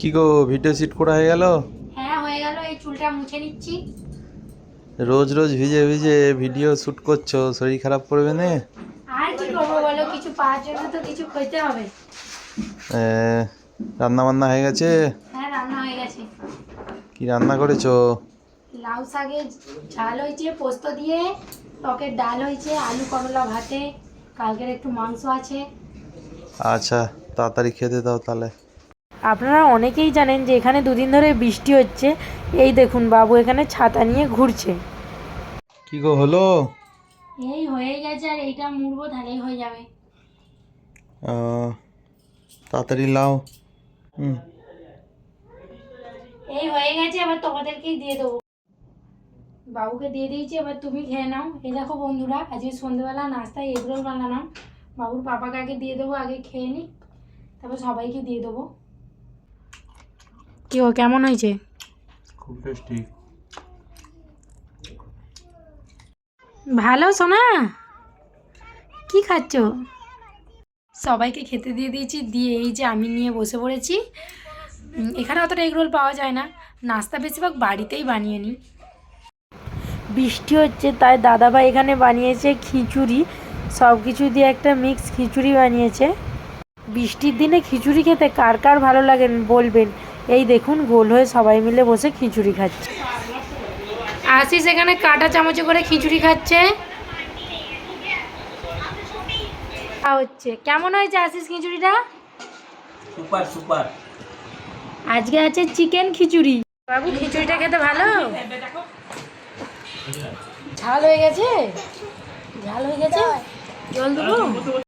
কি গো, video shoot করা হয়ে গেল? হ্যাঁ হয়ে গেল, এই চুলটা মুছে নিচ্ছি। রোজ রোজ ভিজে ভিজে ভিডিও শুট করছো, শরীর খারাপ করবে না? আর কি করবো বলো, কিছু পাওয়ার জন্য তো কিছু খেতে হবে। রান্না বান্না হয়ে গেছে? হ্যাঁ রান্না হয়ে গেছে। কি রান্না করেছো? লাউ শাকের ঝাল হয়েছে পোস্ত দিয়ে, টকের ডাল হয়েছে, আলু করলা ভাতে, কালকের একটু মাংস আছে। আচ্ছা, তাড়াতাড়ি খেতে দাও তাহলে। আপনারা অনেকেই জানেন যে এখানে দুদিন ধরে বৃষ্টি হচ্ছে। এই দেখুন বাবু এখানে ছাতা নিয়ে ঘুরছে। কি গো হলো? এই হয়ে গেছে, আর এইটা মুড়বো তাহলেই হয়ে যাবে। তাড়াতাড়ি লাও। এই হয়ে গেছে, এবার তোমাদেরকেই দিয়ে দেবো। বাবুকে দিয়ে দিয়েছি, এবার তুমি খেয়ে নাও। এই দেখো বন্ধুরা, আজকে সন্ধ্যেবেলা নাস্তায় এগরোল বানালাম। বাবুর পাপাকে আগে দিয়ে দেবো, আগে খেয়ে নিক, তারপর সবাইকে দিয়ে দেবো। কি ও কেমন হয়েছে? খুব টেস্টি। ভালো সোনা, কি খাচ্ছ? সবাইকে খেতে দিয়ে দিয়েছি, দিয়ে এই যে আমি নিয়ে বসে পড়েছি। এখানে অতটা এগরোল পাওয়া যায় না, নাস্তা বেশিরভাগ বাড়িতেই বানিয়ে নিই। বৃষ্টি হচ্ছে তাই দাদাভাই এখানে বানিয়েছে খিচুড়ি, সব কিছু দিয়ে একটা মিক্স খিচুড়ি বানিয়েছে। বৃষ্টির দিনে খিচুড়ি খেতে কার কার ভালো লাগে বলবেন। এই দেখুন গোল হয়ে সবাই মিলে বসে খিচুড়ি খাচ্ছে। আশিস এখানে কাঁটা চামচে করে খিচুড়ি খাচ্ছে। হচ্ছে কেমন হয়েছে আশিস খিচুড়িটা? Super super. আজকে আছে চিকেন খিচুড়ি। বাবু খিচুড়িটা খেতে ভালো? ঝাল হয়ে গেছে, ঝাল হয়ে গেছে, জল দেবো?